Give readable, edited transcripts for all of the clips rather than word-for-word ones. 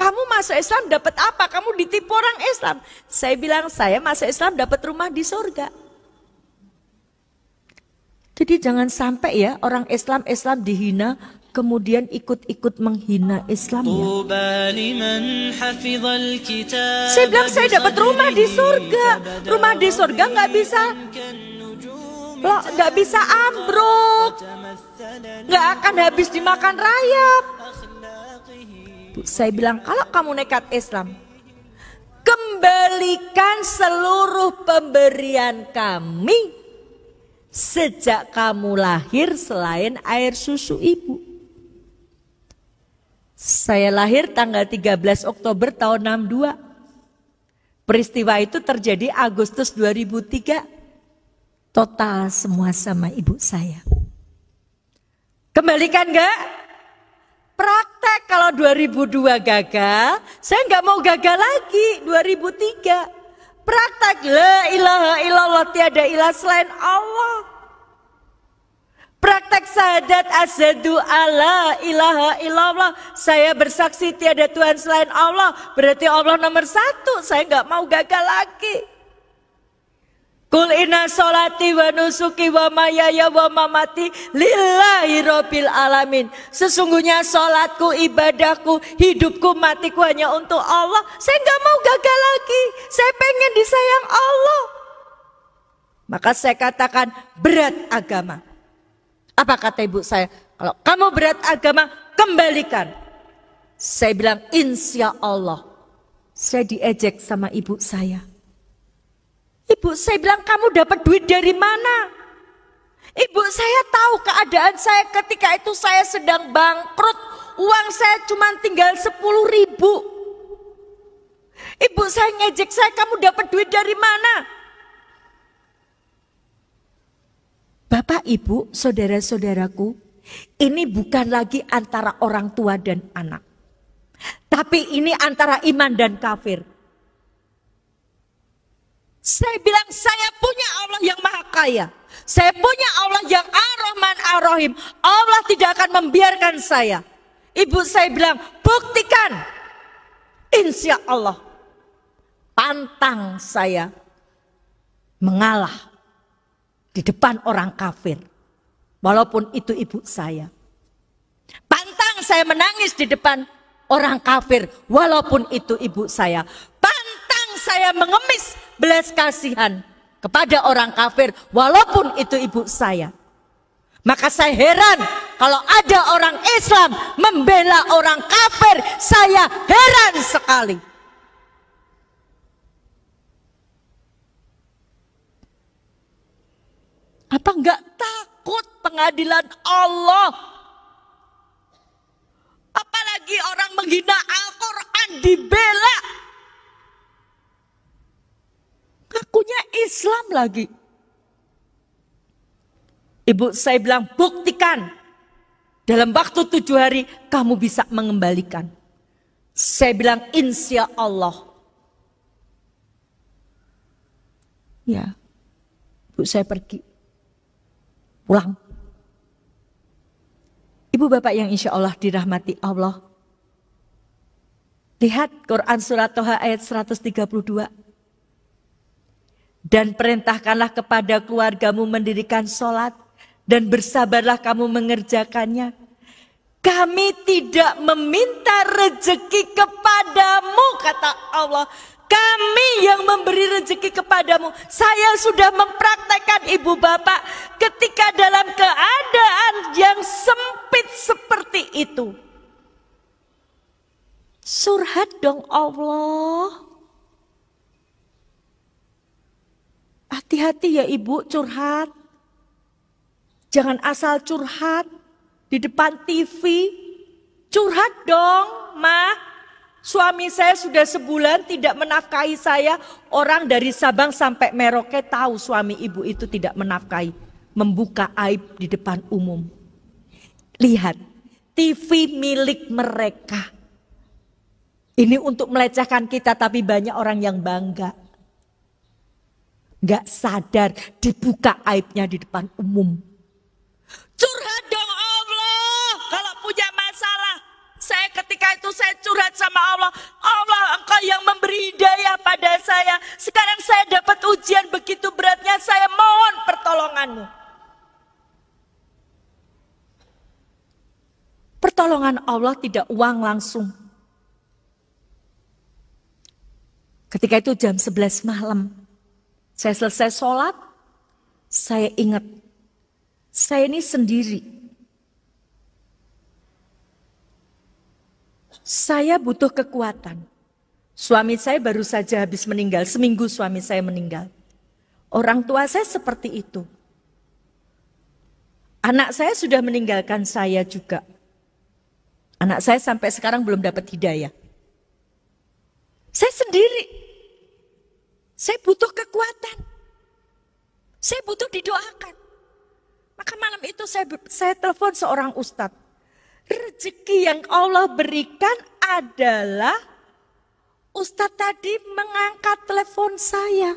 kamu masuk Islam dapat apa? Kamu ditipu orang Islam. Saya bilang, saya masuk Islam dapat rumah di surga. Jadi jangan sampai ya orang Islam dihina, kemudian ikut-ikut menghina Islam ya. Saya bilang saya dapat rumah di surga. Rumah di surga nggak bisa ambruk, nggak akan habis dimakan rayap. Saya bilang kalau kamu nekat Islam, kembalikan seluruh pemberian kami sejak kamu lahir selain air susu ibu. Saya lahir tanggal 13 Oktober tahun 62. Peristiwa itu terjadi Agustus 2003. Total semua sama ibu saya. Kembalikan enggak? Praktek kalau 2002 gagal, saya enggak mau gagal lagi 2003. Praktek la ilaha illallah, tiada ilah selain Allah. Praktek syahadat asyhadu alla ilaha illallah, saya bersaksi tiada Tuhan selain Allah. Berarti Allah nomor satu, saya enggak mau gagal lagi. Kul inna sholati wa nusuki wa mayaya wa mamati lillahi rabbil alamin. Sesungguhnya sholatku, ibadahku, hidupku, matiku hanya untuk Allah. Saya nggak mau gagal lagi. Saya pengen disayang Allah. Maka saya katakan berat agama. Apa kata ibu saya? Kalau kamu berat agama, kembalikan. Saya bilang insya Allah. Saya diejek sama ibu saya. Ibu saya bilang, kamu dapat duit dari mana? Ibu saya tahu keadaan saya ketika itu saya sedang bangkrut. Uang saya cuma tinggal 10.000. Ibu saya ngejek saya, kamu dapat duit dari mana? Bapak, ibu, saudara-saudaraku, ini bukan lagi antara orang tua dan anak. Tapi ini antara iman dan kafir. Saya bilang saya punya Allah yang maha kaya. Saya punya Allah yang ar-Rahman ar-Rahim. Allah tidak akan membiarkan saya. Ibu saya bilang buktikan. Insya Allah. Pantang saya mengalah di depan orang kafir. Walaupun itu ibu saya. Pantang saya menangis di depan orang kafir. Walaupun itu ibu saya. Pantang saya mengemis belas kasihan kepada orang kafir walaupun itu ibu saya. Maka saya heran kalau ada orang Islam membela orang kafir. Saya heran sekali. Apa enggak takut pengadilan Allah? Apalagi orang menghina Al-Quran dibela. Ngakunya Islam lagi. Ibu saya bilang buktikan. Dalam waktu 7 hari kamu bisa mengembalikan. Saya bilang insya Allah. Ya, ibu saya pergi. Pulang. Ibu bapak yang insya Allah dirahmati Allah. Lihat Quran surat Toha ayat 132. Dan perintahkanlah kepada keluargamu mendirikan sholat. Dan bersabarlah kamu mengerjakannya. Kami tidak meminta rezeki kepadamu, kata Allah. Kami yang memberi rezeki kepadamu. Saya sudah mempraktekkan ibu bapak ketika dalam keadaan yang sempit seperti itu. Surhat dong Allah. Hati-hati ya ibu curhat. Jangan asal curhat di depan TV. Curhat dong, Ma. Suami saya sudah sebulan tidak menafkahi saya. Orang dari Sabang sampai Merauke tahu suami ibu itu tidak menafkahi. Membuka aib di depan umum. Lihat, TV milik mereka. Ini untuk melecehkan kita, tapi banyak orang yang bangga. Gak sadar dibuka aibnya di depan umum. Curhat dong Allah kalau punya masalah. Saya ketika itu saya curhat sama Allah. Allah tidak uang langsung. Ketika itu jam 11 malam, saya selesai sholat, saya ingat, saya ini sendiri. Saya butuh kekuatan. Suami saya baru saja habis meninggal, seminggu suami saya meninggal. Orang tua saya seperti itu. Anak saya sudah meninggalkan saya juga. Anak saya sampai sekarang belum dapat hidayah. Saya sendiri. Saya butuh kekuatan. Saya butuh didoakan. Maka malam itu saya telepon seorang ustadz. Rezeki yang Allah berikan adalah ustadz tadi mengangkat telepon saya.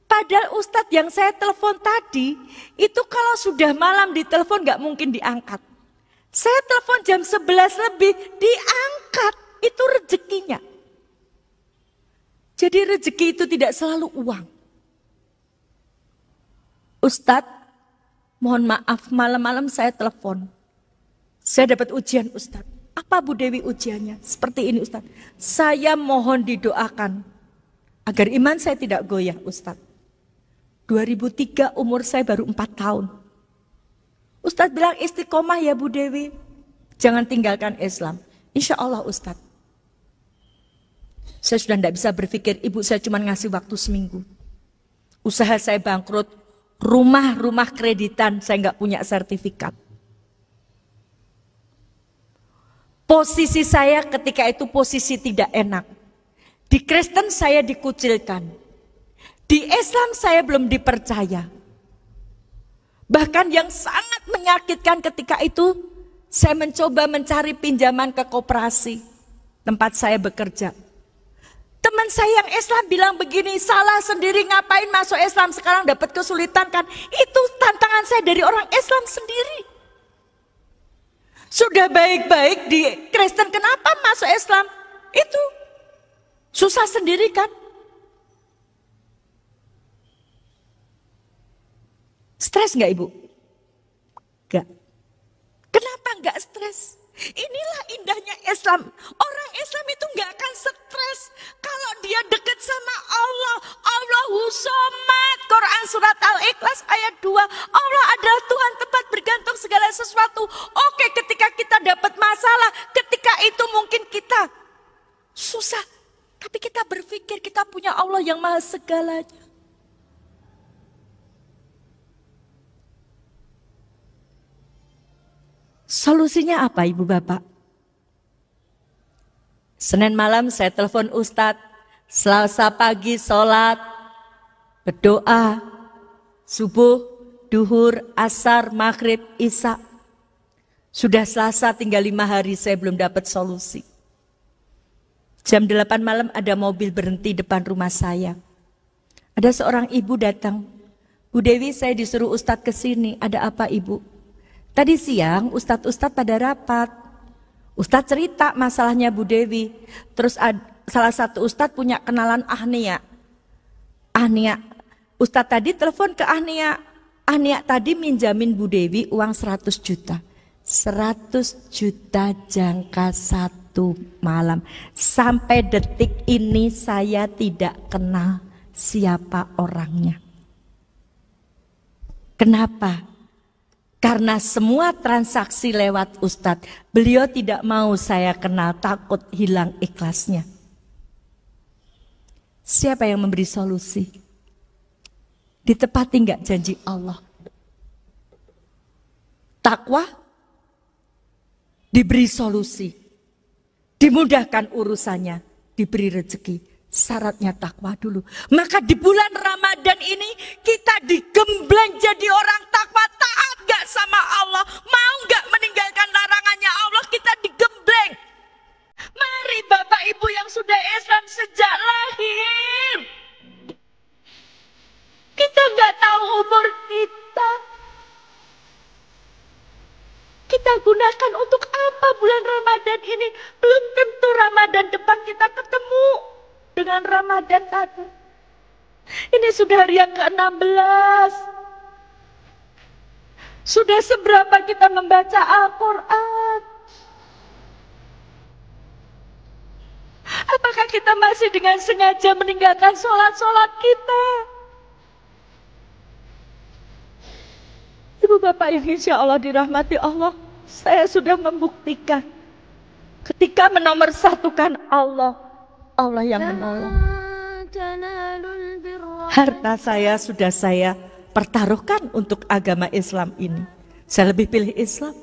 Padahal ustadz yang saya telepon tadi, itu kalau sudah malam ditelepon gak mungkin diangkat. Saya telepon jam 11 lebih, diangkat. Itu rezekinya. Jadi rezeki itu tidak selalu uang. Ustadz, mohon maaf malam-malam saya telepon. Saya dapat ujian Ustadz. Apa Bu Dewi ujiannya? Seperti ini Ustadz. Saya mohon didoakan agar iman saya tidak goyah Ustadz. 2003 umur saya baru 4 tahun. Ustadz bilang istiqomah ya Bu Dewi. Jangan tinggalkan Islam. Insya Allah Ustadz. Saya sudah tidak bisa berpikir, ibu saya cuma ngasih waktu seminggu. Usaha saya bangkrut, rumah kreditan, saya nggak punya sertifikat. Posisi saya ketika itu posisi tidak enak. Di Kristen saya dikucilkan. Di Islam saya belum dipercaya. Bahkan yang sangat menyakitkan ketika itu, saya mencoba mencari pinjaman ke koperasi tempat saya bekerja. Teman saya yang Islam bilang begini, salah sendiri ngapain masuk Islam sekarang dapat kesulitan kan. Itu tantangan saya dari orang Islam sendiri. Sudah baik-baik di Kristen kenapa masuk Islam? Itu susah sendiri kan. Stres gak ibu? Gak. Kenapa gak stres? Inilah indahnya Islam. Orang Islam itu gak akan stres kalau dia dekat sama Allah. Allahu Somad. Quran surat Al-Ikhlas ayat 2. Allah adalah Tuhan tempat bergantung segala sesuatu. Oke, ketika kita dapat masalah, ketika itu mungkin kita susah. Tapi kita berpikir kita punya Allah yang maha segalanya. Solusinya apa Ibu Bapak? Senin malam saya telepon Ustadz, Selasa pagi sholat, berdoa, subuh, duhur, asar, maghrib, isya. Sudah Selasa tinggal 5 hari saya belum dapat solusi. Jam 8 malam ada mobil berhenti depan rumah saya. Ada seorang ibu datang, Bu Dewi saya disuruh Ustadz ke sini, ada apa Ibu? Tadi siang Ustadz pada rapat. Ustadz cerita masalahnya Bu Dewi. Terus salah satu Ustadz punya kenalan Ahnia. Ustadz tadi telepon ke Ahnia. Ahnia tadi minjamin Bu Dewi uang 100 juta. 100 juta jangka 1 malam. Sampai detik ini saya tidak kenal siapa orangnya. Kenapa? Karena semua transaksi lewat Ustadz, beliau tidak mau saya kenal, takut hilang ikhlasnya. Siapa yang memberi solusi? Ditepati enggak janji Allah? Takwa, diberi solusi, dimudahkan urusannya, diberi rezeki. Syaratnya takwa dulu. Maka di bulan Ramadan ini kita digembleng jadi orang takwa, taat gak sama Allah, mau gak meninggalkan larangannya Allah, kita digembleng. Mari Bapak Ibu yang sudah Islam sejak lahir. Kita gak tahu umur kita. Kita gunakan untuk apa bulan Ramadan ini? Belum tentu Ramadan depan kita ketemu dengan Ramadan tadi. Ini sudah hari yang ke-16. Sudah seberapa kita membaca Al-Quran? kita masih dengan sengaja meninggalkan sholat-sholat kita? Ibu bapak yang insya Allah dirahmati Allah, saya sudah membuktikan ketika menomorsatukan Allah, Allah yang menolong. Harta saya sudah saya pertaruhkan untuk agama Islam ini. Saya lebih pilih Islam